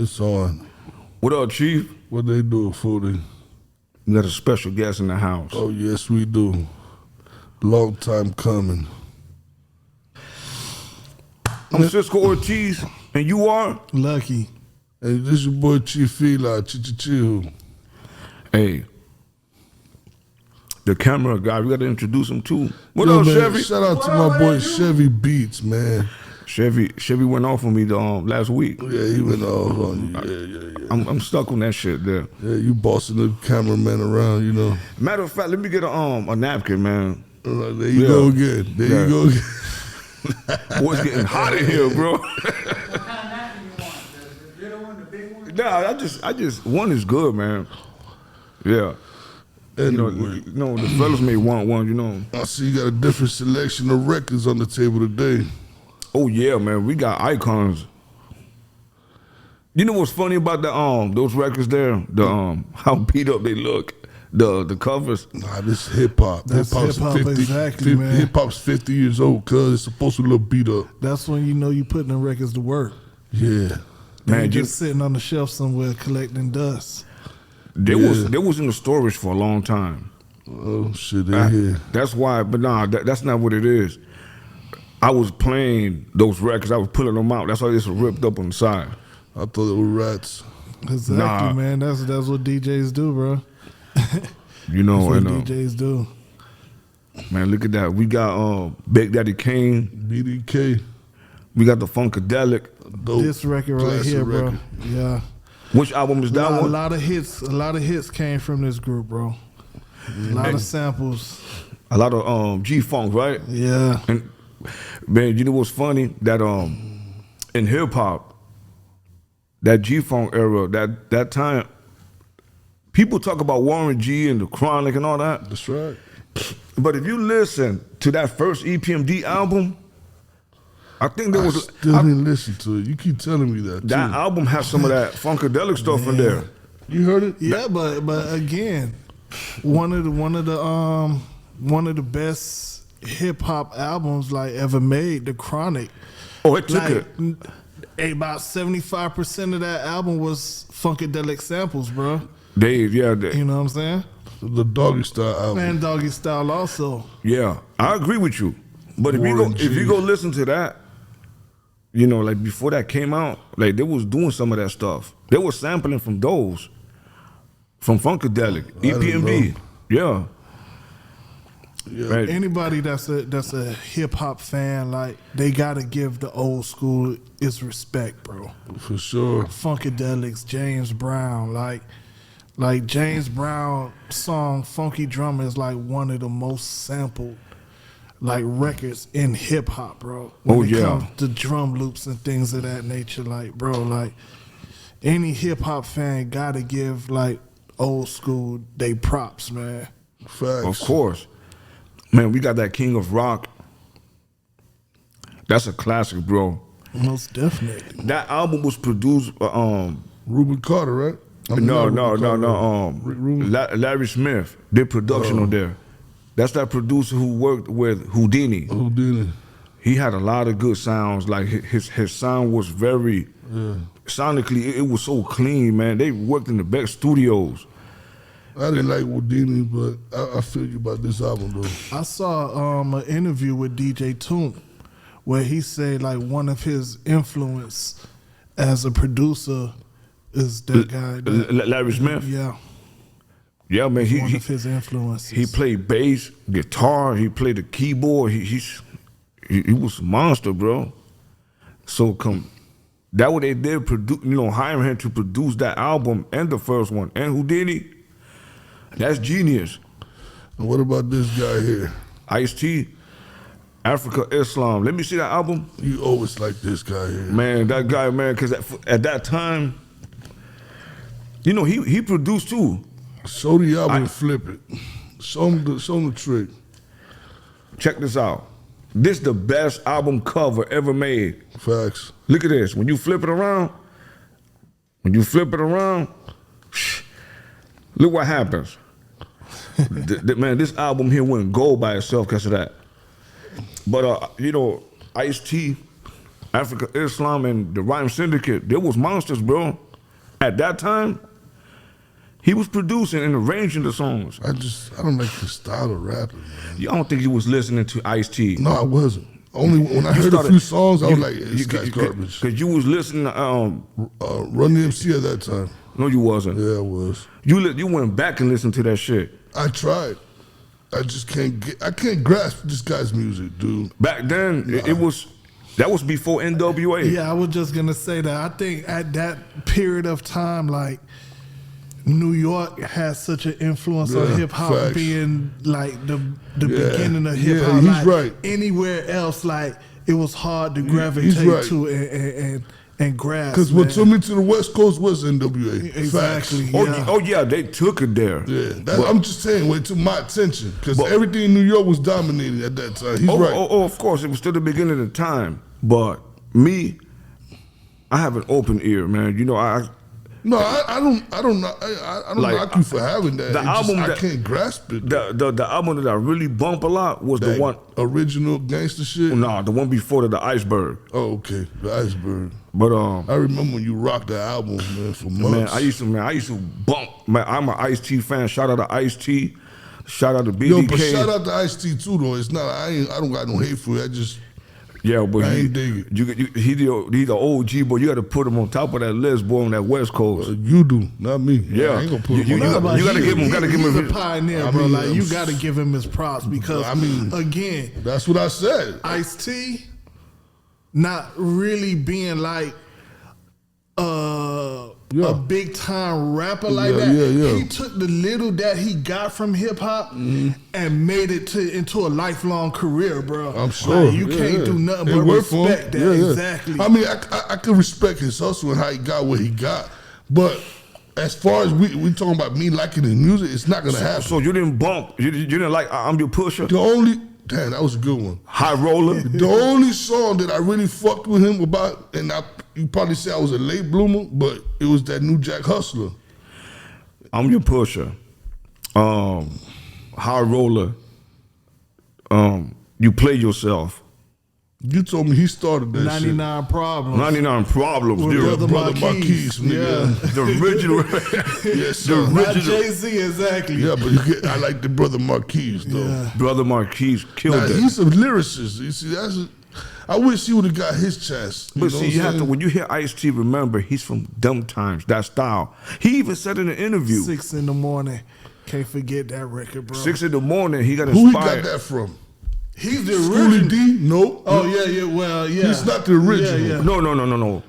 It's on. What up, Chief? What they doing, Foodie? We got a special guest in the house. Oh, yes, we do. Long time coming. I'm Cisco Ortiz, and you are? Lucky. Hey, this your boy Chief Fila, Chill. Hey, the camera guy, we got to introduce him too. What Yo, up, man, Chevy? Shout out to my boy Chevy Beats, man. Chevy went off on me last week. Yeah, he went off on you. Yeah. I'm stuck on that shit there. Yeah, you bossing the cameraman around, you know. Matter of fact, let me get a napkin, man. There you go again. There you go again. Boy, it's getting hot in here, bro. What kind of napkin you want? The little one, the big one? Nah, I just one is good, man. Yeah. Anyway. You know, the fellas may want one, you know. I see you got a different selection of records on the table today. Oh yeah, man, we got icons. You know what's funny about those records there? The how beat up they look. The covers. Nah, this hip hop. That's hip-hop, exactly, man. Hip hop's 50 years old, cuz it's supposed to look beat up. That's when you know you putting the records to work. Yeah. Man, Man, just sitting on the shelf somewhere collecting dust. They was in the storage for a long time. Oh shit, they here. That's why, but nah, that's not what it is. I was playing those records. I was pulling them out. That's why it's ripped up on the side. I thought it were rats. Exactly, Nah. man. That's what DJs do, bro. You know, That's what and DJs do. man, look at that. We got Big Daddy Kane. BDK. We got the Funkadelic. Dope. This record right Classic here, bro. record. Yeah. Which album is that A one? lot of hits came from this group, bro. A lot of samples. A lot of G-Funk, right? Yeah. And man, you know what's funny? That in hip hop, that G-Funk era, that time, people talk about Warren G and the Chronic and all that. That's right. But if you listen to that first EPMD album, I think there I was still didn't listen to it. You keep telling me that, that too. album has some of that funkadelic stuff in there. You heard it? Yeah, but again, one of the best hip hop albums like ever made, The Chronic. Oh, it took Like it. about 75% of that album was funkadelic samples, bro. You You know what I'm saying? The Doggy Style album. And Doggy Style also. yeah, I agree with you. But if Warren G. you go listen to that, you know, like before that came out, like they was doing some of that stuff. They were sampling from those, from Funkadelic, didn't EPMD. Yeah. Yeah. Right. Anybody that's a hip hop fan, like they gotta give the old school its respect, bro. For sure. Funkadelics, James Brown, like James Brown song "Funky Drummer" is like one of the most sampled like records in hip hop, bro. When it comes to drum loops and things of that nature, like bro, like any hip hop fan gotta give like old school they props, man. Facts. Of course. Man, we got that King of Rock. That's a classic, bro. Most definitely. That album was produced Ruben Carter, right? I mean, no. not Ruben Carter, Rick Rubin. Larry Smith did production on there. That's that producer who worked with Houdini. Houdini. He had a lot of good sounds. Like his sound was very sonically, it was so clean, man. They worked in the best studios. I didn't like Houdini, but I feel you about this album, though. I saw an interview with DJ Toon where he said like one of his influence as a producer is that guy. Larry Smith? Yeah. Yeah, man. One of his influences. He played bass, guitar, he played the keyboard. He was a monster, bro. So that what they did, hire him to produce that album and the first one and Houdini. That's genius. And what about this guy here? Ice-T, Africa Islam. Let me see that album. You always like this guy here. Man, that guy, man, because at that time, you know, he produced too. Show the album and flip it. Show him the trick. Check this out. This the best album cover ever made. Facts. Look at this. When you flip it around, look what happens. Man, this album here went gold by itself because of that. But, Ice-T, Africa Islam, and the Rhyme Syndicate, they was monsters, bro. At that time, he was producing and arranging the songs. I don't like the style of rapping, man. I don't think he was listening to Ice-T. No, I wasn't. Only when I heard a few songs, I was like, this guy's garbage. Because you was listening to Run DMC at that time. No, you wasn't. Yeah, I was. You went back and listened to that shit. I tried. I just can't grasp this guy's music, dude. Back then, that was before NWA. Yeah, I was just gonna say that. I think at that period of time, like New York has such an influence on hip hop, facts. being like the beginning of hip hop. He's like, right. Anywhere else, like it was hard to gravitate to and grasp. Because what took me to the West Coast was NWA. Exactly. Facts. Yeah. Oh yeah, they took it there. Yeah, I'm just saying, it took my attention because everything in New York was dominating at that time. He's right. Oh, of course, it was still the beginning of the time. But me, I have an open ear, man. You know, I don't Like, knock you for having that. the album I that- can't grasp it. the album that I really bump a lot was That the one. original gangster shit. No, the one before the Iceberg. Oh, okay, the Iceberg. But I remember when you rocked the album, man, for months. man, I used to bump. Man, I'm an Ice-T fan. Shout out to Ice-T. Shout out to BDK. Yo, but shout out to Ice-T too, though. It's not. I don't got no hate for it. I just. Yeah, but I ain't dig it. he the OG, boy. You got to put him on top of that list, boy, on that West Coast. You do, not me. Yeah. I ain't gonna put him You on that. gotta give him. He's a pioneer, bro. Like you gotta give him his props because again, that's what I said. Ice-T not really being like a big time rapper like that. Yeah. He took the little that he got from hip hop and made it into a lifelong career, bro. I'm sure. Like, you can't do nothing It but worked for him. respect that. Exactly. I mean, I can respect his hustle and how he got what he got, but as far as we talking about me liking his music, it's not gonna happen. So you didn't bump. You didn't like I'm Your Pusher. Damn, that was a good one. High Roller. The only song that I really fucked with him about, and you probably say I was a late bloomer, but it was that New Jack Hustler. I'm Your Pusher. High Roller. You Play Yourself. You told me he started that 99 Problems. 99 Problems, With dude. Brother Marquis, Yeah. nigga. The original. Yes, The sir. Not original. Jay-Z, exactly. Yeah, but I like the brother Marquis though. Yeah. Brother Marquis killed Nah, it. he's a lyricist. You see, I wish he would have got his chance. But see, you have to, when you hear Ice-T, remember, he's from Dumb Times, that style. He even said in an interview, 6 in the morning. Can't forget that record, bro. 6 in the morning, he got Who he inspired. got that from? He's the Schoolie original. D? No. Oh, yeah, well, yeah. He's not the original. Yeah. No.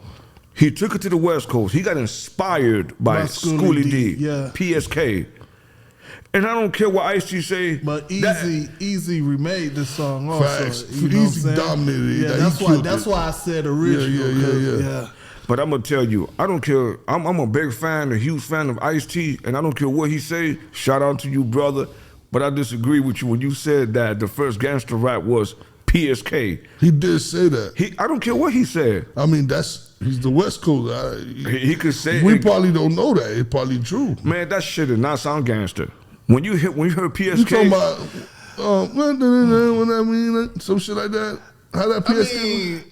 He took it to the West Coast. He got inspired by Schoolie D, yeah. PSK. And I don't care what Ice-T say. But Easy remade this song also. Facts. You know what I'm Easy saying? dominated it. Yeah, that's why I said original. Yeah. But I'm gonna tell you, I don't care. I'm a big fan, a huge fan of Ice-T, and I don't care what he say. Shout out to you, brother. But I disagree with you when you said that the first gangster rap was PSK. He did say that. I don't care what he said. I mean, he's the West Coast. He could say We probably don't know that. It's probably true. Man, that shit did not sound gangster. When you heard PSK, You talking about when I mean some shit like that? How that PSK?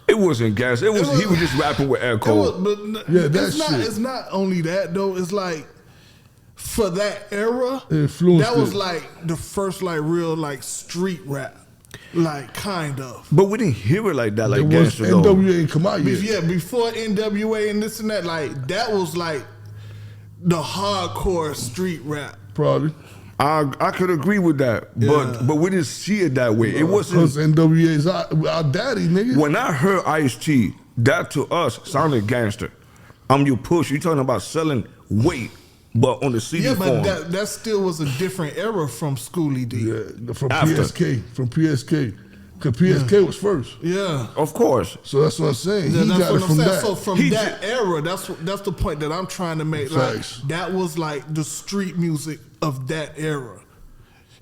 it wasn't gangster. He was just rapping with echo. Yeah, that it's not, shit. It's not only that though. It's like for that era, It influenced that was it. like the first like real like street rap, like kind of. But we didn't hear it like that, like It was gangster though. NWA ain't come out yet. Yeah, before NWA and this and that, like that was like the hardcore street rap. Probably. I could agree with that, but we didn't see it that way. It Because wasn't. NWA is our daddy, nigga. When I heard Ice-T, that to us sounded gangster. I'm Your Push. You talking about selling weight, but on the CD Yeah, form. but that still was a different era from Schoolie D. Yeah, from After. PSK. Because PSK was first. Yeah. Of course. So that's what I'm saying. Yeah, He that's got what it I'm from saying. that. So from He that era, that's the point that I'm trying to make. Facts. Like that was like the street music of that era.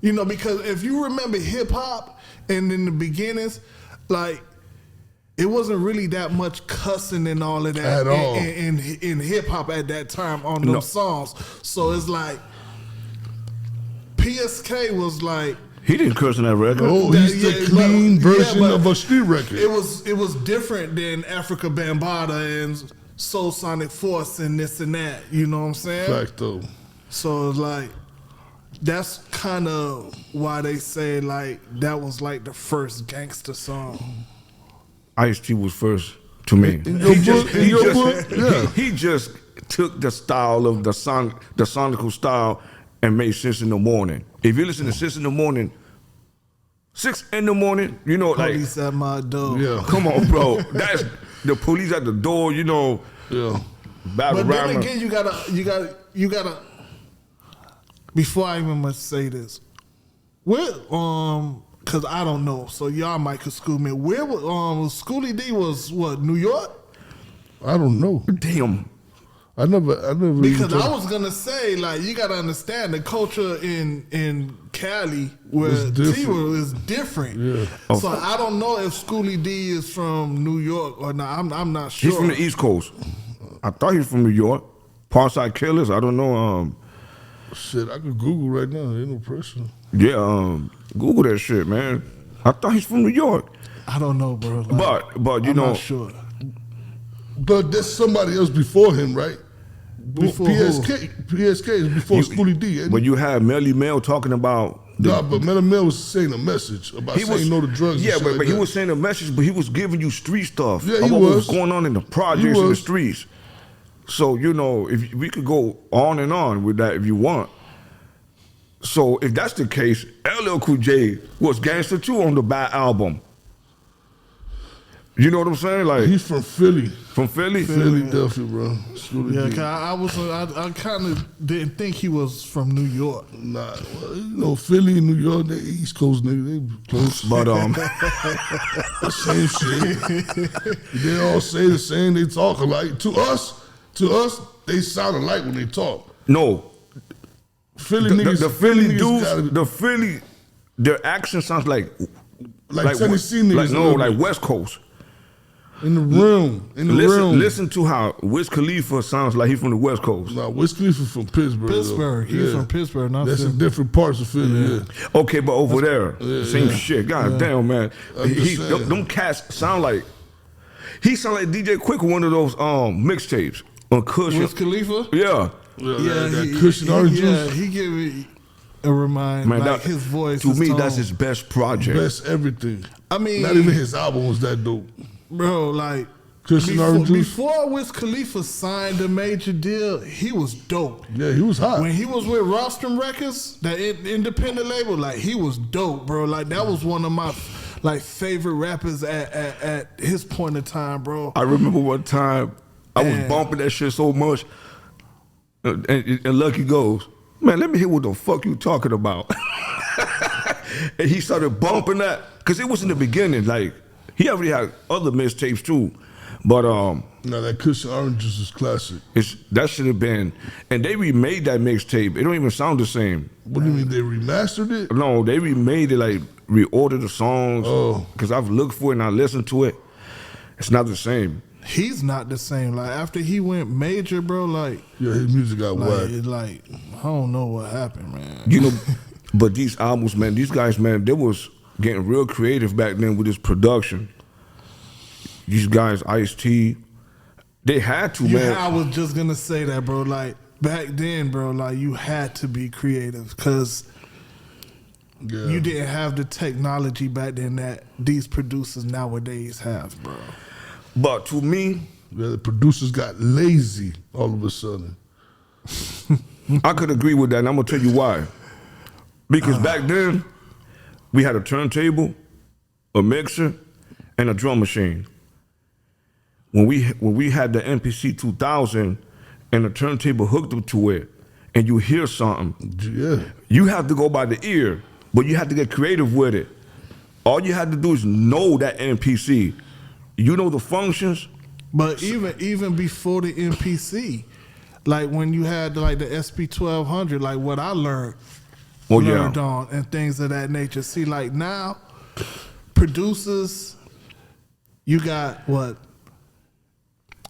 You know, because if you remember hip hop and in the beginnings, like it wasn't really that much cussing and all of that At all. in hip hop at that time on those songs. So it's like PSK was like. He didn't curse on that record. Oh, he's the clean version but of a street record. It was different than Africa Bambaataa and Soul Sonic Force and this and that. You know what I'm saying? Fact though. So it's like, that's kind of why they say like that was like the first gangster song. Ice-T was first to me. He just took the style of the sonical style and made Sense in the Morning. If you listen to Sense in the Morning, 6 in the morning, you know, Police at my door. Yeah. come on, bro. That's the police at the door, you know. Yeah. Battle But then rhymer. again, you gotta. Before I even must say this, where because I don't know, so y'all might could school me. Where was Schoolie D was what, New York? I don't know. Damn. I never. Because I was gonna say, like, you gotta understand the culture in Cali where It's different. T is different. Yeah. So I don't know if Schoolie D is from New York or not. I'm not sure. He's from the East Coast. I thought he was from New York. Parkside Killers, I don't know. Shit, I could Google right now. Ain't no pressure. Yeah, Google that shit, man. I thought he's from New York. I don't know, bro. Like, But you I'm know, not sure. But there's somebody else before him, right? Before PSK is before Schoolie D. ain't when it? you had Melly Mel talking about Nah, but Meta Mel was saying a message about saying no to drugs. Yeah, and shit but like he that. was saying a message, but he was giving you street stuff. Yeah, he about what was was. going on in the projects in the was. streets. So, you know, if we could go on and on with that if you want. So if that's the case, LL Cool J was gangster too on the Bad album. You know what I'm saying? Like, He's from Philly. from Philly? Philadelphia, bro. Schoolie Yeah, D. 'cause I kind of didn't think he was from New York. Nah, well, you know, Philly and New York, they East Coast niggas, they close. But Same shit. They all say the same, they talk alike. To us, they sound alike when they talk. no, Philly niggas, the Philly niggas dudes, gotta be- the Philly, their accent sounds like Tennessee niggas. like a no, little like bit. West Coast. In the room. Listen to how Wiz Khalifa sounds like he's from the West Coast. Nah, Wiz Khalifa from Pittsburgh. though. Pittsburgh. He's Yeah. from Pittsburgh, not That's in Philly. different parts of Philly, yeah. Okay, but over there, same shit. God damn, man. I'm just saying. Them cats sound like he sound like DJ Quick on one of those mixtapes on Cushion. Wiz Khalifa? Yeah, Yeah, that cushion orange Yeah, juice. he give me a remind, man. like that, his voice. to his me, tone. that's his best project. Best everything. I mean, Not even his album was that dope. bro, like Cushion orange juice. before Wiz Khalifa signed a major deal, he was dope. Yeah, he was hot. When he was with Rostrum Records, that independent label, like he was dope, bro. Like that was one of my like favorite rappers at his point in time, bro. I remember one time I was Man. bumping that shit so much, and Lucky goes, "Man, let me hear what the fuck you talking about." And he started bumping that because it was in the beginning. Like he already had other mixtapes too, but Now that cushion orange juice is classic. that should have been. And they remade that mixtape. It don't even sound the same. What do you mean they remastered it? No, they remade it, like reordered the songs. Oh. Because I've looked for it and I listened to it. It's not the same. He's not the same. Like after he went major, bro, like Yeah, his music got whacked. like I don't know what happened, man. You know, but these albums, man, these guys, man, they was getting real creative back then with this production. These guys, Ice-T, they had to, man. I was just gonna say that, bro. Like back then, bro, like you had to be creative because Yeah. you didn't have the technology back then that these producers nowadays have, bro. But to me, Yeah, the producers got lazy all of a sudden. I could agree with that, and I'm gonna tell you why. Because back then, we had a turntable, a mixer, and a drum machine. When we had the MPC 2000 and the turntable hooked up to it, and you hear something, Yeah. you have to go by the ear, but you have to get creative with it. All you had to do is know that MPC. You know the functions. But even before the MPC, like when you had like the SP 1200, like what I learned on and things of that nature. See, like now, producers, you got what?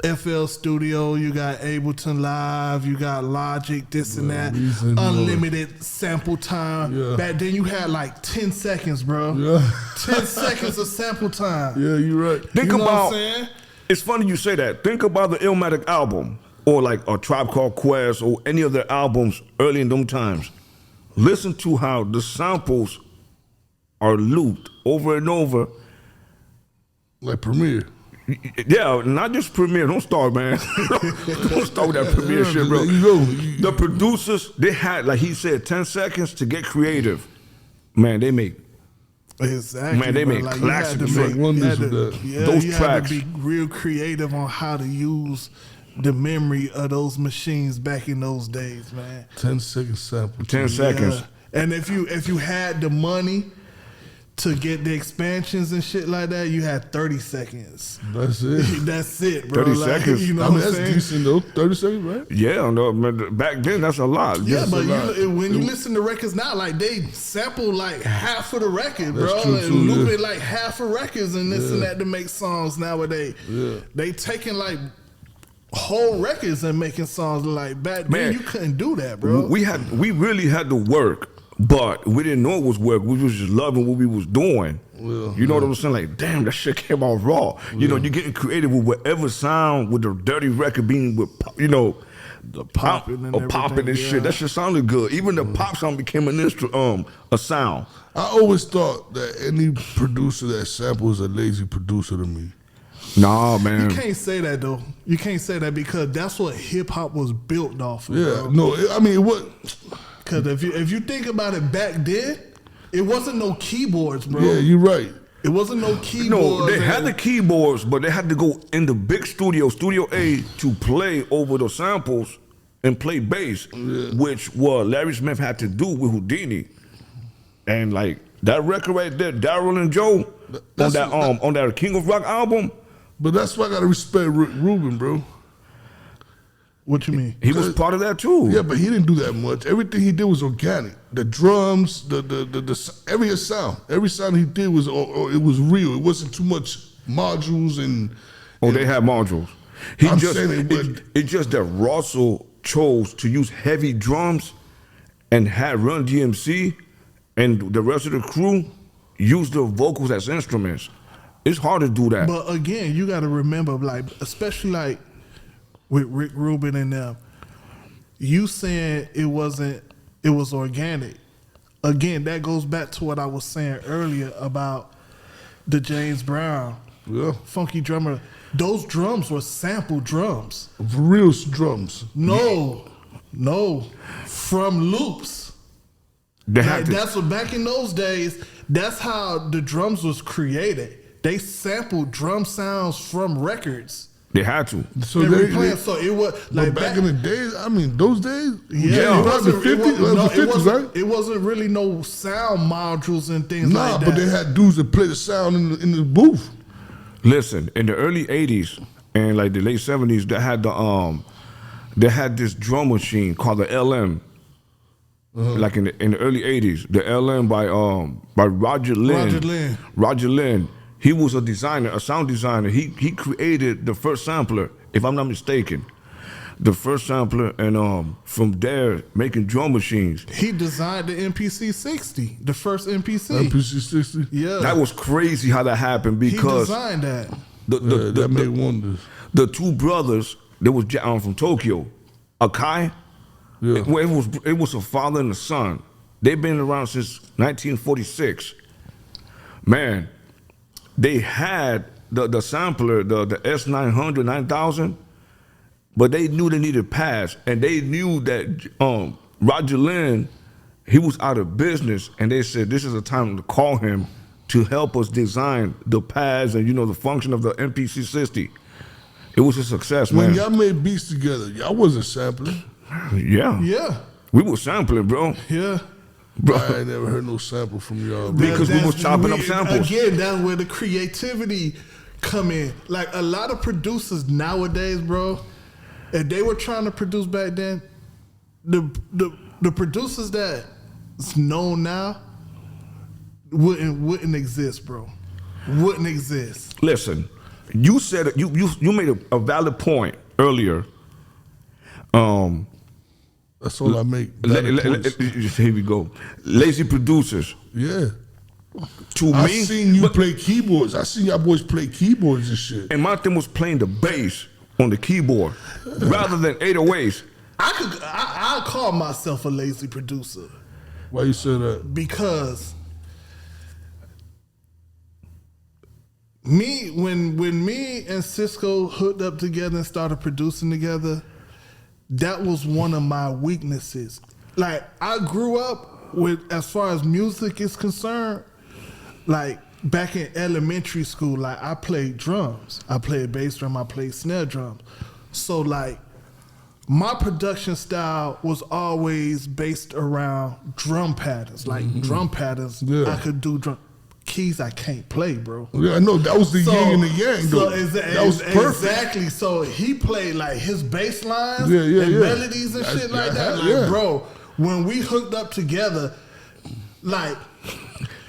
FL Studio, you got Ableton Live, you got Logic, this and that, Reason, unlimited sample time. Yeah. Back then you had like 10 seconds, bro. Yeah. 10 seconds of sample time. Yeah, you're right. Think You know what I'm about saying? It's funny you say that. Think about the Illmatic album, or like a Tribe Called Quest, or any of their albums early in them times. Listen to how the samples are looped over and over. Like Premier. Yeah, not just Premier. Don't start, man. Don't start with that Premier shit, bro. There you go. The producers, they had, like he said, 10 seconds to get creative. Man, they make. Exactly. Man, they bro. make like, classic you had shit. to Wonders you had with to- that. yeah, Those you tracks. had to be real creative on how to use the memory of those machines back in those days, man. 10-second sample. 10 seconds. Yeah. And if you had the money to get the expansions and shit like that, you had 30 seconds. That's it. That's it, bro. 30 seconds. You know I mean, what I'm that's saying? decent though. 30 seconds, right? Yeah, no, man, back then, that's a lot. Yeah, That's but a lot. when you listen to records now, like they sample like half of the record, That's bro, true, and too, looping yeah. like half of records and this and that to make songs nowadays. Yeah. They taking like whole records and making songs. Like back then, Man, you couldn't do that, bro. We really had to work, but we didn't know it was work. We was just loving what we was doing. Yeah, You know what I'm saying? Like, damn, that shit came out raw. You know, you're getting creative with whatever sound, with the dirty record being with, you know, The popping and popping and everything, shit. yeah. That shit sounded good. Even the pop sound became a sound. I always thought that any producer that samples a lazy producer to me. Nah, man. You can't say that though. You can't say that because that's what hip hop was built off of. Yeah, bro. no, I mean, what? Because if you think about it back then, it wasn't no keyboards, bro. Yeah, you're right. It wasn't no keyboards. No, they had and- the keyboards, but they had to go in the big studio, Studio A, to play over the samples and play bass, which what Larry Smith had to do with Houdini. And like that record right there, Daryl and Joe That's- on that King of Rock album, But that's why I gotta respect Rick Rubin, bro. What you mean? he was part of that too. Yeah, but he didn't do that much. Everything he did was organic. The drums, every sound he did was it was real. It wasn't too much modules and. Oh, they had modules. I'm saying It's just that Russell chose to use heavy drums and had Run DMC and the rest of the crew use the vocals as instruments. It's hard to do that. But again, you got to remember, like, especially like with Rick Rubin and them, you saying it was organic. Again, that goes back to what I was saying earlier about the James Brown, Yeah, funky drummer. Those drums were sample drums. real drums. No, from loops. They had to, That's what back in those days. That's how the drums was created. They sampled drum sounds from records. they had to. So and they, replaying. So it was but like back in the days, I mean, those days, yeah, it was the 50s, right? It wasn't really no sound modules and things Nah, like that. but they had dudes that play the sound in the booth. Listen, in the early '80s and like the late '70s, they had this drum machine called the LM. Like in the early '80s, the LM by Roger Lynn. Roger Lynn. He was a designer, a sound designer. He created the first sampler, if I'm not mistaken. The first sampler, and from there making drum machines. He designed the MPC 60, the first MPC. MPC 60. Yeah, That was crazy how that happened he because designed that. That made wonders. the two brothers, they was from Tokyo, Akai. Yeah. Well, it was a father and a son. They've been around since 1946. Man, they had the sampler, the S900, 9000, but they knew they needed pads, and they knew that Roger Lynn, he was out of business, and they said this is a time to call him to help us design the pads and the function of the MPC 60. It was a success, When man. y'all made beats together, y'all wasn't sampling. Yeah. Yeah, We was sampling, bro. yeah. Bro. I ain't never heard no sample from y'all. Bro. Because we was chopping up samples. Again, that's where the creativity come in. Like a lot of producers nowadays, bro, if they were trying to produce back then, the producers that's known now wouldn't exist, bro. Wouldn't exist. Listen, you said you made a valid point earlier. That's all I make. Valid points. Here we go. Lazy producers. Yeah. To I me, seen you play keyboards. I seen y'all boys play keyboards and shit. and my thing was playing the bass on the keyboard rather than 808s. I call myself a lazy producer Why you say that? because when me and Cisco hooked up together and started producing together, that was one of my weaknesses. Like, I grew up with, as far as music is concerned, like back in elementary school, like I played drums. I played bass drum, I played snare drums. So like my production style was always based around drum patterns. Like drum patterns, Yeah. I could do drum. Keys I can't play, bro. Yeah, I know that was the yin and the yang, though. That was perfect. Exactly. So he played like his bass lines Yeah, yeah, and yeah. melodies and shit like that. Like, Yeah. bro, when we hooked up together, like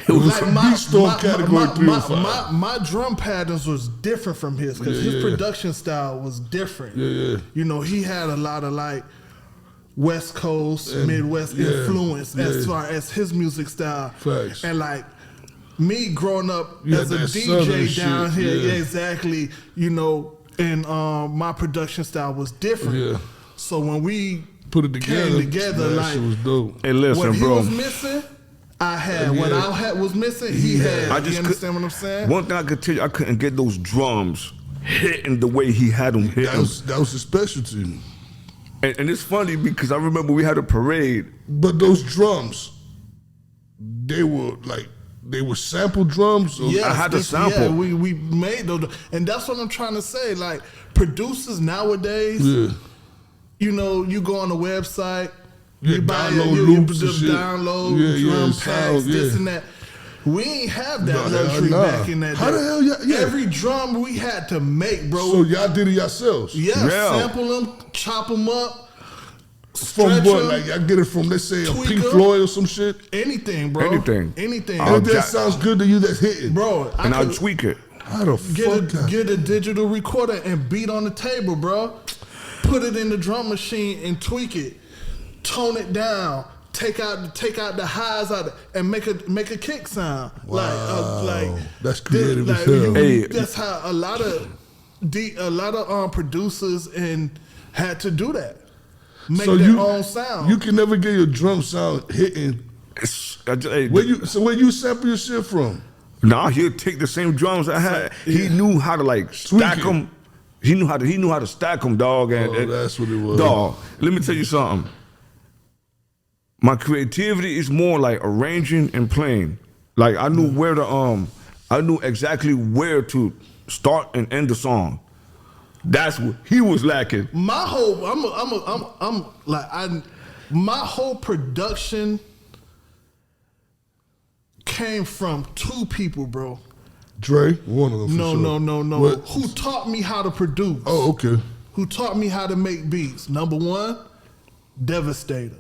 It was like a beast on category 305. my drum patterns was different from his because Yeah, his yeah. production style was different. Yeah, yeah. You know, he had a lot of like West Coast, And- Midwest yeah, influence as yeah. far as his music style. Facts. And like me growing up You as had a that southern DJ down shit, here, yeah. yeah, exactly. You know, and my production style was different. Yeah. So when we Put it together. came together, that like shit was dope. Hey, listen, what he bro. was missing, I had. What Yeah. I had was missing, he had. I You just understand what I'm saying? One thing I could tell you, I couldn't get those drums hitting the way he had them hitting. That was his specialty. And it's funny because I remember we had a parade. But those drums, they were sample drums. Or Yes, I had to this- sample. Yeah, we made those, and that's what I'm trying to say. Like producers nowadays, Yeah. you know, you go on the website, Yeah, you buy download you loops and the shit. download Yeah, drum yeah, packs, sound, this yeah. and that. We ain't have that No, luxury nah. back in that How day. the hell yeah. Every drum we had to make, bro. So y'all did it yourselves? yeah, Yeah. sample them, chop them up, From stretch what? 'em, Like y'all get it from, let's say, a tweak Pink 'em. Floyd or some shit? anything, bro. Anything. anything, I'll If that jack- sounds good to you, that's hitting. bro. And I'll could tweak it. How the fuck? get a digital recorder and beat on the table, bro. Put it in the drum machine and tweak it, tone it down. Take out the highs out and make a kick sound. Wow. That's creative as like, hell. Hey. That's how a lot of producers and had to do that. Make So their own sound. You can never get your drum sound hitting. Where you sample your shit from? Nah, he'll take the same drums I had. He knew how to like stack it. them. He knew how to stack them, dog. And That's what it was. Dog, let me tell you something. My creativity is more like arranging and playing. Like I knew where to I knew exactly where to start and end the song. That's what he was lacking. My whole my whole production came from two people, bro. Dre, one of them. for No, sure. no. What? Who taught me how to produce? Oh, okay. Who taught me how to make beats? Number one, Devastator.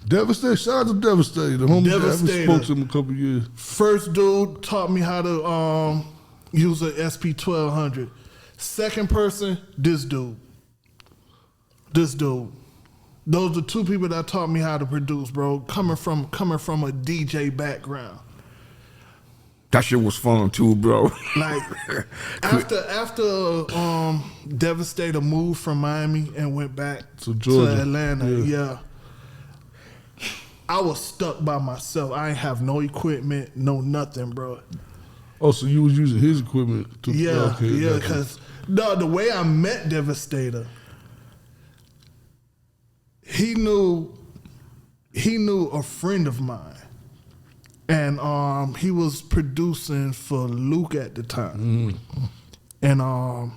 Devastator. Shout out to Devastator. The homie, I haven't Devastator. spoke to him in a couple years. First dude taught me how to use a SP1200. Second person, this dude. Those are two people that taught me how to produce, bro. Coming from a DJ background. That shit was fun too, bro. Like after Devastator moved from Miami and went back To Georgia. to Atlanta, Yeah. I was stuck by myself. I ain't have no equipment, no nothing, bro. Oh, so you was using his equipment to Yeah, okay, yeah, gotcha. because the way I met Devastator, he knew a friend of mine. And he was producing for Luke at the time. And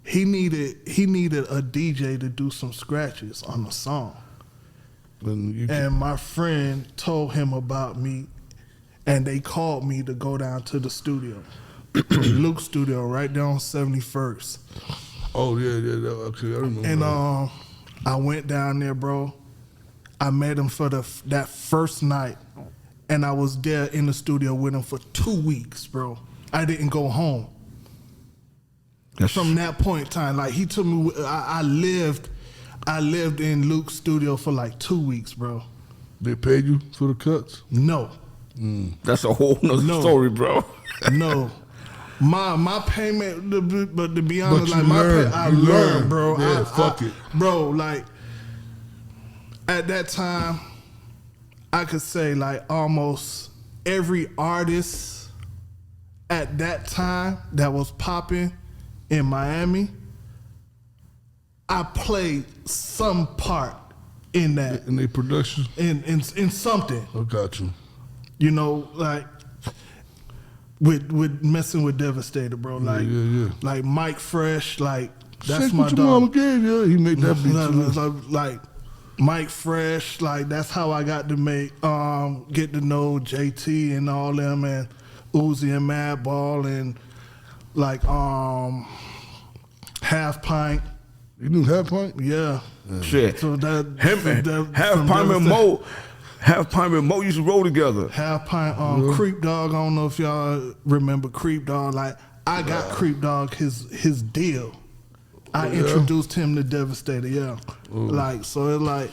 he needed a DJ to do some scratches on the song. And my friend told him about me, and they called me to go down to the studio, Luke's studio, right down 71st. Oh yeah, okay, I remember. And that. I went down there, bro. I met him for that first night, and I was there in the studio with him for 2 weeks, bro. I didn't go home. From that point in time, like he took me. I lived in Luke's studio for like 2 weeks, bro. They paid you for the cuts? No, That's a whole nother No. story, bro. No. My payment, but to be honest, you like my learn. I You learned, learn. bro. Yeah, fuck it. Bro, like at that time, I could say like almost every artist at that time that was popping in Miami, I played some part in that, In their production. in something. I got you. You know, like with messing with Devastator, bro. Like, yeah. like Mike Fresh, like that's Shake my what your mama dog. gave you. He made that beat too. Like Mike Fresh, like that's how I got to get to know JT and all them, and Uzi and Madball, and like Half Pint. You knew Half Pint? Yeah. Shit. So that Half Pint and Mo. Half Pint and Mo used to roll together. Half Pint, Creep Dog. I don't know if y'all remember Creep Dog. Like I got Creep Dog his deal. I introduced him to Devastator. Yeah, like so it's like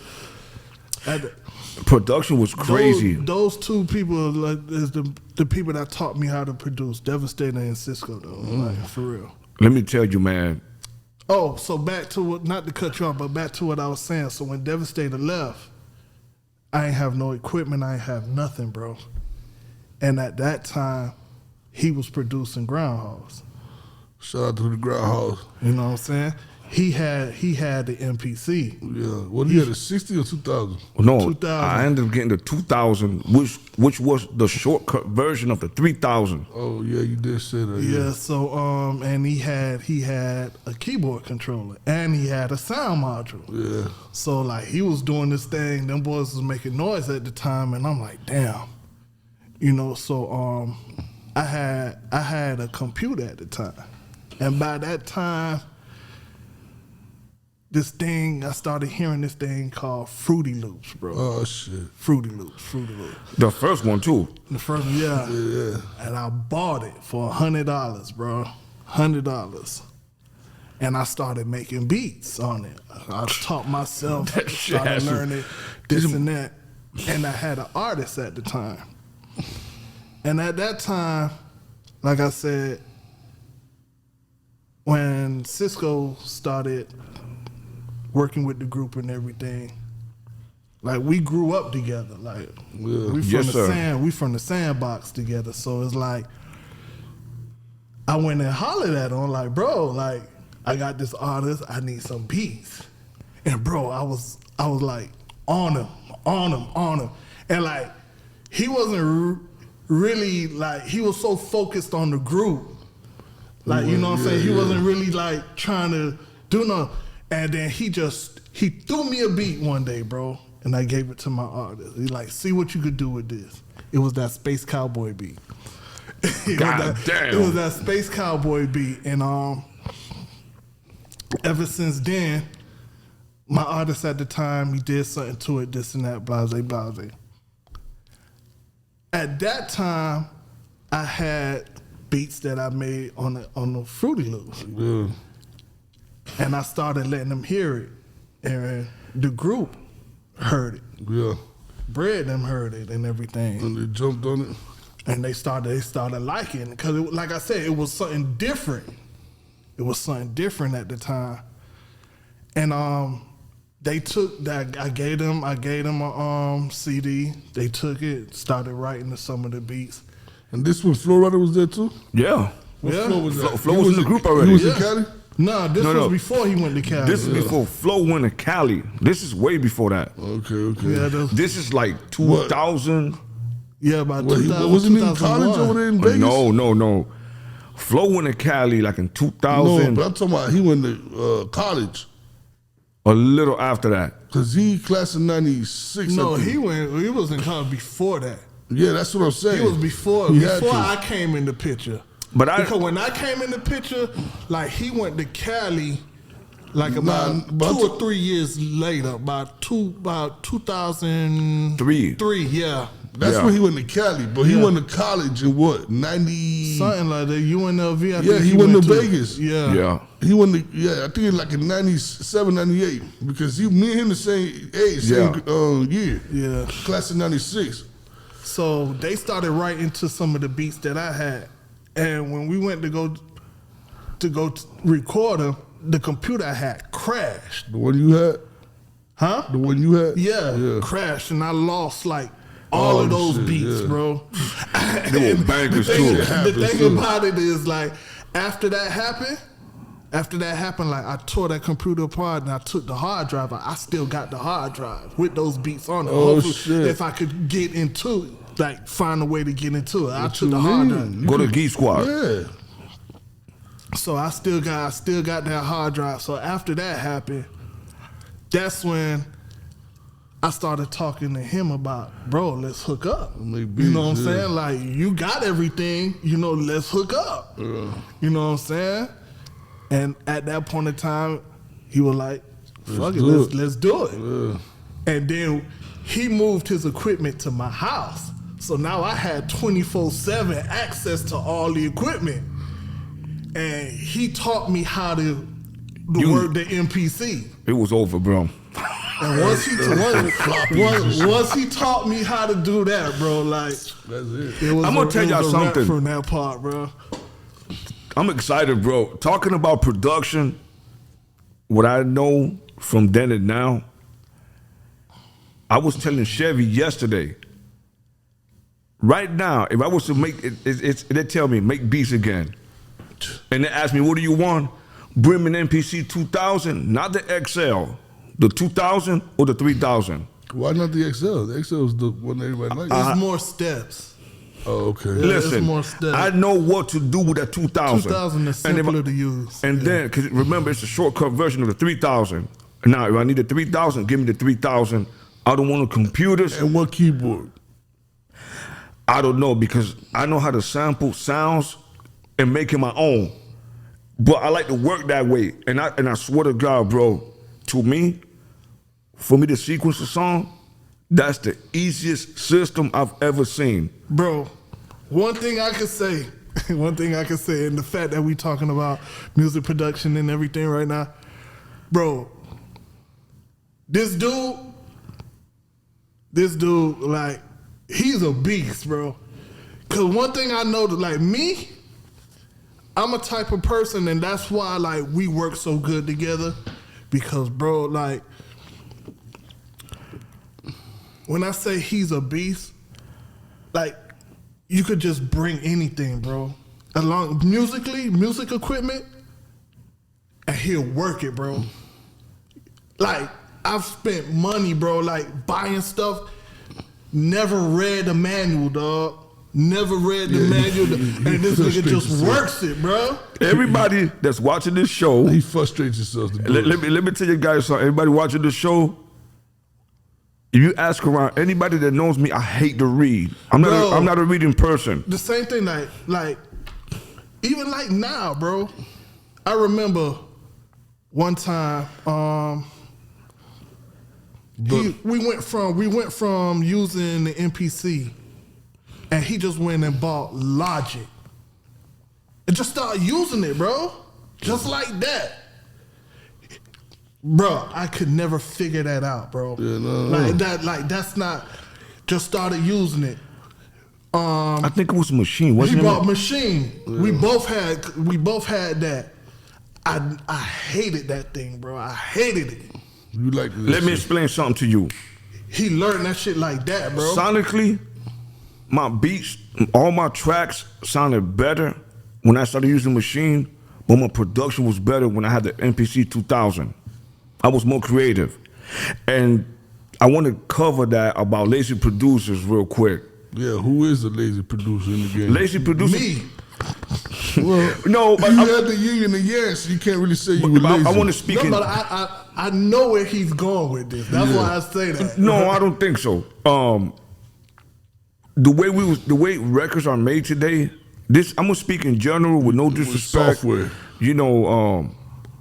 Production was crazy. Those two people like is the people that taught me how to produce, Devastator and Cisco though. Like for real. Let me tell you, man. Oh, so back to what, not to cut you off, but back to what I was saying. So when Devastator left, I ain't have no equipment. I ain't have nothing, bro. And at that time, he was producing Groundhogs. Shout out to the Groundhogs. You know what I'm saying? He had the MPC. Yeah. What, he had a 60 or 2000? No, 2000. I ended up getting the 2000, which was the shortcut version of the 3000. Oh, yeah, you did say that. Yeah. So and he had a keyboard controller and he had a sound module. Yeah. So like he was doing this thing. Them boys was making noise at the time, and I'm like, damn. You know. So I had a computer at the time, and by that time, I started hearing this thing called Fruity Loops, bro. Oh, shit. Fruity Loops. The first one too. The first one, yeah. And I bought it for $100, bro. $100. And I started making beats on it. I taught myself, That shit started has to- learning this and that. And I had an artist at the time. And at that time, like I said, when Cisco started working with the group and everything, like we grew up together. Like we from Yes, the sir. we from the sandbox together. So it's like I went and hollered at him, like, bro, like I got this artist, I need some beats. And bro, I was like on him. And like he wasn't really like, he was so focused on the group. Like, you know what I'm saying? He wasn't really like trying to do no. And then he threw me a beat one day, bro, and I gave it to my artist. He like, see what you could do with this. It was that Space Cowboy beat. God damn. It was that Space Cowboy beat, and ever since then, my artist at the time, he did something to it, this and that, blase, blase. At that time, I had beats that I made on the Fruity Loops. Yeah. And I started letting them hear it. And the group heard it. Yeah. Bread them heard it and everything. And they jumped on it. And they started liking it. Because, like I said, it was something different. It was something different at the time. And they took that. I gave them a CD. They took it, started writing to some of the beats. And this when Flo Rida was there too? Yeah. What Yeah. Flo was that? Flo He was in the group already. He was Yeah. in Cali? No, this No, was no. before he went to Cali. This is before Flo went to Cali. This is way before that. Okay. Yeah, This is like 2000. about Well, he 2000, wasn't he in 2001. college over there in Vegas? No. Flo went to Cali like in 2000. No, but I'm talking about he went to college. A little after that. Because he class of 96. No, I think. he was in college before that. Yeah, that's what I'm saying. He was before He had to. I came in the picture. But Because when I came in the picture, like he went to Cali, like Nah, about but 2 or 3 years later, about 2003. Yeah, That's Yeah. when he went to Cali, but he Yeah. went to college in what, 90? something like that. UNLV. I Yeah, think he went to Vegas. Yeah, Yeah. He went to, I think like in 97, 98, because me and him the same age, same year, yeah. class of 96. So they started writing to some of the beats that I had, and when we went to go record them, the computer I had crashed. The one you had? Huh? The one you had? Yeah, crashed, and I lost like all of those shit, beats, yeah. bro. They were bangers too. The thing about it is, like, after that happened, like, I tore that computer apart and I took the hard drive out. I still got the hard drive with those beats on it. Oh, Hopefully, shit. if I could get into it, like, find a way to get into it, I What took you the hard mean? drive. Go to Geek Squad. Yeah. So I still got that hard drive. So after that happened, that's when I started talking to him about, bro, let's hook up. Make You know what I'm beats, yeah. saying? Like, you got everything, let's hook up. You know what I'm saying? And at that point in time, he was like, fuck it, let's do it. Yeah. And then he moved his equipment to my house. So now I had 24/7 access to all the equipment. And he taught me how to work the MPC. It was over, bro. And once he taught me how to do that, bro, like, That's it. it was I'm gonna tell y'all it was a wrap something. from that part, bro. I'm excited, bro. Talking about production, what I know from then and now, I was telling Chevy yesterday. Right now, if I was to make it, they tell me make beats again, and they ask me, "What do you want?" Bring me an MPC 2000, not the XL, the 2000 or the 3000. Why not the XL? The XL is the one everybody likes. There's more steps. Oh, okay. Yeah. Listen, there's more steps. I know what to do with that 2000. 2000 is And if I- simpler to use. And then, because remember, it's a shortcut version of the 3000. Now, if I need the 3000, give me the 3000. I don't want the computers. And what keyboard? I don't know, because I know how to sample sounds and make it my own. But I like to work that way. And I swear to God, bro, to me, for me to sequence a song, that's the easiest system I've ever seen. Bro, one thing I could say, and the fact that we talking about music production and everything right now, bro, this dude, like, he's a beast, bro. Cause one thing I know, that, like, me, I'm a type of person, and that's why, like, we work so good together. Because, bro, like, when I say he's a beast, like, you could just bring anything, bro. Along music equipment, and he'll work it, bro. Like, I've spent money, bro, like, buying stuff, never read the manual, dog. Never read the manual, and this nigga just works it, bro. Everybody that's watching this show, He frustrates himself. To do it. let me tell you guys something. Everybody watching this show, if you ask around anybody that knows me, I hate to read. I'm not a reading person. The same thing, like even like now, bro. I remember one time, we went from using the MPC, and he just went and bought Logic, and just started using it, bro, just like that. Bro, I could never figure that out, bro. Yeah, no. Like that's not. Just started using it. I think it was a machine, He wasn't it? bought Machine. Yeah. We both had that. I hated that thing, bro. I hated it. You like this Let me shit. explain something to you. He learned that shit like that, bro. Sonically, my beats, all my tracks sounded better when I started using machine, but my production was better when I had the MPC 2000. I was more creative. And I want to cover that about lazy producers real quick. Yeah, who is a lazy producer in the game? Lazy producers. Me. Well, No, but you had the yin and the yang, so you can't really say you were lazy. I want to speak No, in. but I know where he's going with this. That's why I say that. No, I don't think so. The way records are made today, I'm gonna speak in general with no disrespect. software. You know,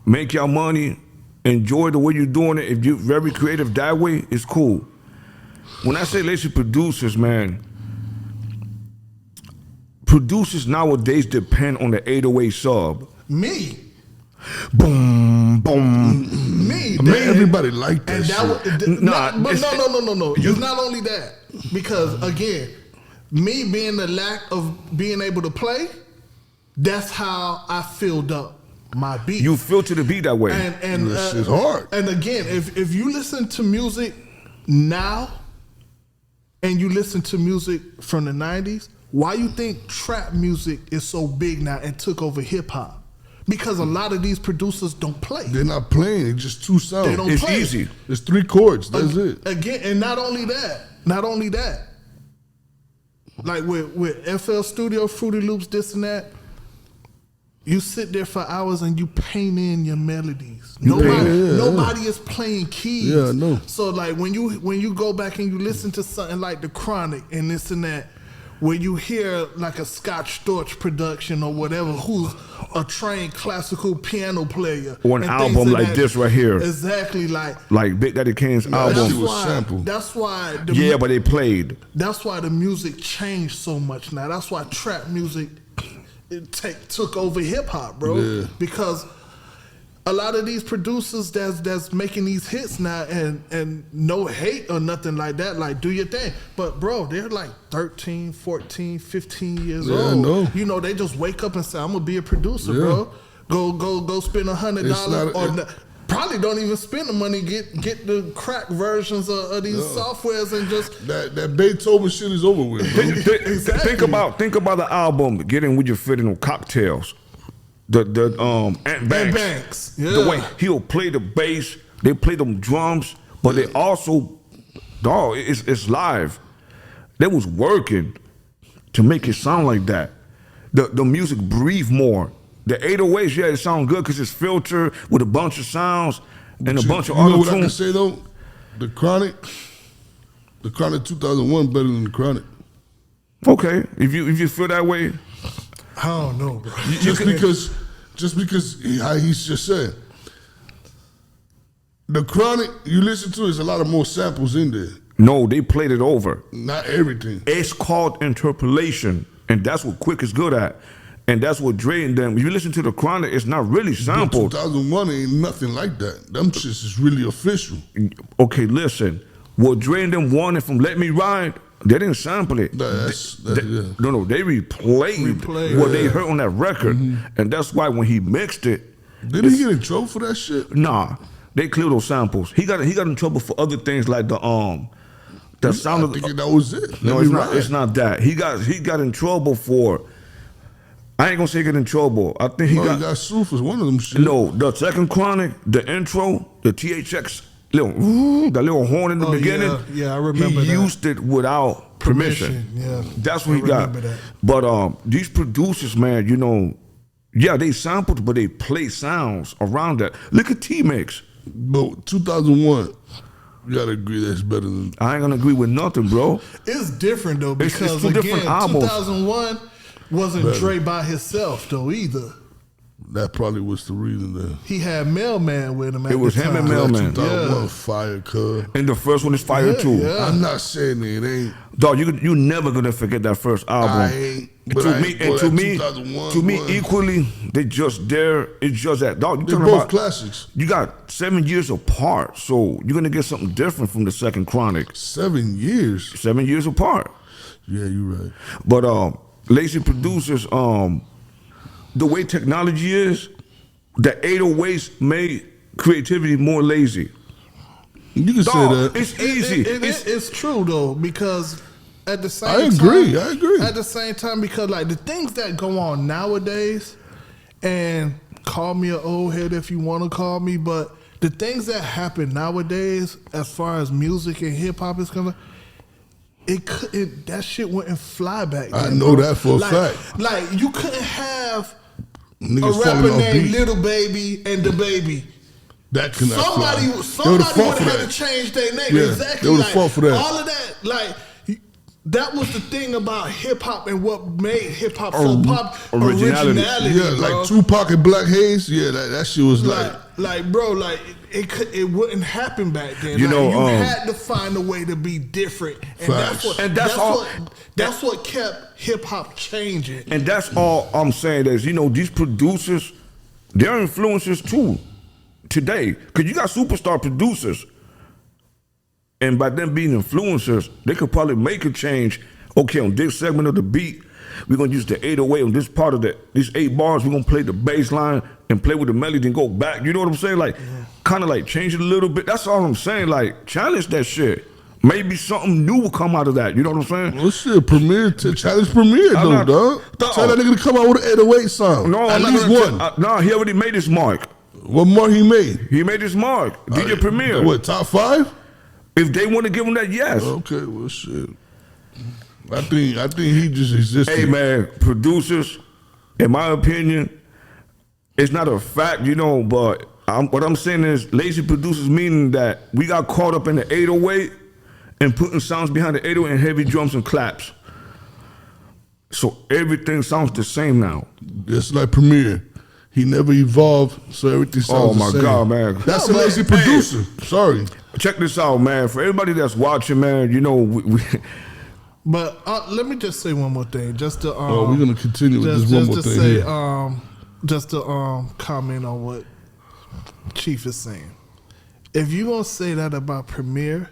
make your money, enjoy the way you're doing it. If you're very creative that way, it's cool. When I say lazy producers, man, producers nowadays depend on the 808 sub. Me. Boom, boom. Me. Man, everybody like that And shit. that was, Nah, no. it's It's not only that, because again, me being the lack of being able to play, that's how I filled up my beat. You filter the beat that way. And This is hard. And again, if you listen to music now and you listen to music from the 90s, why you think trap music is so big now and took over hip hop? Because a lot of these producers don't play. They're not playing. It's just two sounds. They don't It's play. easy. It's 3 chords. That's it. Again, and not only that, like with FL Studio, Fruity Loops, this and that, you sit there for hours and you paint in your melodies. Nobody is playing keys. Yeah, I know. So like when you go back and you listen to something like The Chronic and this and that, where you hear like a Scott Storch production or whatever, who's a trained classical piano player, Or an and album things of like that- this right here. Exactly, like Like Big Daddy Kane's That album. shit was sampled. That's why. But they played. That's why the music changed so much now. That's why trap music took over hip hop, bro. Yeah. Because a lot of these producers that's making these hits now, and no hate or nothing like that, like do your thing. But bro, they're like 13, 14, 15 years Yeah, I old. know. You know, they just wake up and say, I'm gonna be a producer, Yeah. bro. Go spend $100 It's not- or probably don't even spend the money, get the crack versions of these softwares and just That Beethoven shit is over with, bro. Exactly. Think about the album Getting With Your Fitting on Cocktails. The Ant Banks. Banks. Yeah. The way he'll play the bass, they play them drums, but they also, dog, it's live. They was working to make it sound like that. The music breathe more. The 808s, yeah, it sound good because it's filtered with a bunch of sounds and a bunch of You know auto what I can tune. say though? The Chronic 2001 better than the Chronic. Okay, if you feel that way, I don't know, bro. Just because how he's just said. The Chronic you listen to is a lot of more samples in there. no, they played it over. Not everything. It's called interpolation, and that's what Quick is good at. And that's what Dre and them, if you listen to the Chronic, it's not really But sampled. 2001 ain't nothing like that. Them shits is really official. Okay, listen. What Dre and them wanted from Let Me Ride, they didn't sample it. Yeah. No, they replayed what they heard on that record. And that's why when he mixed it, Didn't he get in trouble for that shit? nah, they cleared those samples. He got in trouble for other things like the sound I of think that was it. No, Let it's Me not. Ride. It's not that. He got in trouble for. I ain't gonna say he got in trouble. I think he No, got. he got sued for one of them shit. No, the second Chronic, the intro, the THX, that little horn in the Oh, beginning. yeah, I remember He that. used it without permission. Yeah, That's what I he got. remember that. But these producers, man, you know, yeah, they sampled, but they play sounds around that. Look at T-Mix. But 2001, you gotta agree that's better than. I ain't gonna agree with nothing, bro. It's different though It's because two again, different albums. 2001 wasn't Better. Dre by himself though either. That probably was the reason there. He had Mailman with him. At It was the him time. and Mailman. 2001 Yeah. fire, cuz. And the first one is Fire Yeah, too. yeah. I'm not saying it ain't. Dog, you never gonna forget that first album. I ain't. But To I me, ain't and go to that me, 2001 to me, one. equally, they just there. It's just that, dog. You They're talking both about classics. You got 7 years apart, so you're gonna get something different from the second Chronic. 7 years. 7 years apart. Yeah, you're right. But lazy producers, the way technology is, the 808s made creativity more lazy. You can say Dog, that. it's easy. It's true though because at the same I time, agree, I agree. At the same time, because like the things that go on nowadays, and call me an old head if you want to call me, but the things that happen nowadays, as far as music and hip hop is concerned, that shit wouldn't fly back then. I know bro. that for a Like- fact. Like you couldn't have Niggas a rapper falling off named beat. Little Baby and the Baby. That cannot Somebody fly. would They would've fought have for had that. to change their name. Yeah, Exactly. they would've like, fought for that. All of that, like that was the thing about hip hop and what made hip hop so popular. Originality. Yeah, bro. like Tupac and Black Haze. Yeah, that shit was like, bro, like it wouldn't happen back then. You Like, know, you had to find a way to be different, and Facts. that's what kept hip hop changing. And that's all I'm saying is, you know, these producers, they're influencers too today. Because you got superstar producers. And by them being influencers, they could probably make a change okay, on this segment of the beat, we're gonna use the 808 on this part of these 8 bars. We're gonna play the bass line and play with the melody and go back. You know what I'm saying? Like, kind of like change it a little bit. That's all I'm saying. Like, challenge that shit. Maybe something new will come out of that. You know what I'm saying? Well, shit, Premier challenge Premier though, dog. Tell that nigga to come out with an 808 song. No, at I'm least one. No, he already made his mark. What mark he made? He made his mark. DJ Premier. What, top 5? If they want to give him that, yes. Okay, well, shit. I think he just existed. Hey, man, producers, in my opinion, it's not a fact, you know, but what I'm saying is lazy producers, meaning that we got caught up in the 808 and putting sounds behind the 808 and heavy drums and claps. So everything sounds the same now. It's like Premier. He never evolved, so everything sounds the same. Oh, my God, man. That's a lazy producer. Sorry. Check this out, man. For everybody that's watching, man, you know, we But let me just say one more thing, just to we're gonna continue with this one more thing here. Just to comment on what Chief is saying. If you gonna say that about Premier,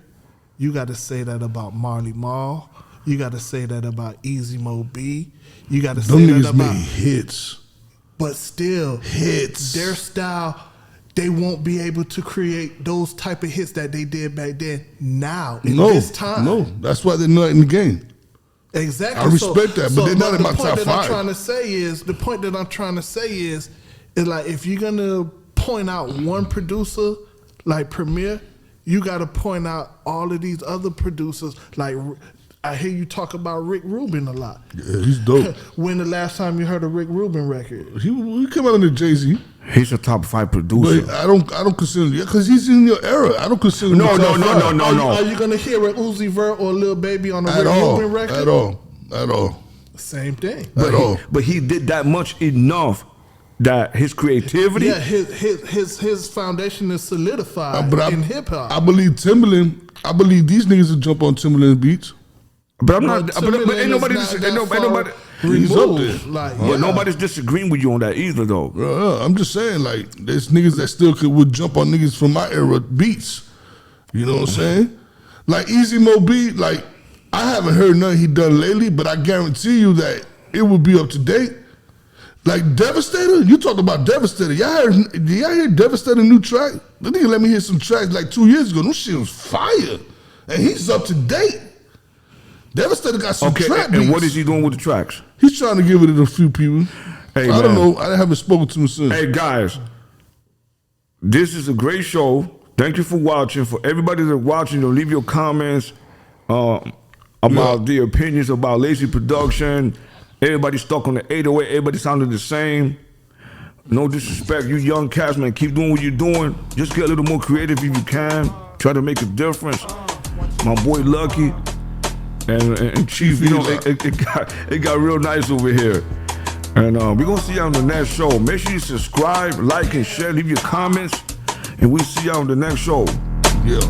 you got to say that about Marley Marl. You got to say that about Easy Mo B. You got to say Them that niggas about made hits. But still, Hits. their style, they won't be able to create those type of hits that they did back then. Now, in this time, no, that's why they're not in the game. exactly. I respect that, but they're not in my top The point that 5. I'm trying to say is like if you're gonna point out one producer like Premier, you got to point out all of these other producers. Like I hear you talk about Rick Rubin a lot. Yeah, he's dope. When the last time you heard a Rick Rubin record? He came out under Jay-Z. he's a top 5 producer. But I don't consider him, because he's in your era. I don't consider him No, top 5. Are you gonna hear an Uzi Vert or Lil Baby on a Rick Rubin record? At all. Same thing. But he did that much enough that his creativity. Yeah, his foundation is solidified in hip hop. I believe Timbaland. I believe these niggas will jump on Timbaland beats. But I'm not. But ain't nobody. He's up there. But nobody's disagreeing with you on that either, though. I'm just saying, like, there's niggas that still would jump on niggas from my era beats. You know what I'm saying? Like Easy Mo B, like, I haven't heard nothing he done lately, but I guarantee you that it will be up to date. Like Devastator, you talked about Devastator. Did y'all hear Devastator new track? The nigga let me hear some tracks like 2 years ago. Them shit was fire. And he's up to date. Devastator got some trap beats. And what is he doing with the tracks? He's trying to give it to a few people. Hey, I don't know. I haven't spoken to him since. Hey, guys, this is a great show. Thank you for watching. For everybody that's watching, leave your comments about the opinions about Lazy Production. Everybody stuck on the 808. Everybody sounded the same. No disrespect. You young cats, man, keep doing what you're doing. Just get a little more creative if you can. Try to make a difference. My boy Lucky and Chief, it got real nice over here. And we're going to see you on the next show. Make sure you subscribe, like, and share. Leave your comments. And we'll see you on the next show. Yeah.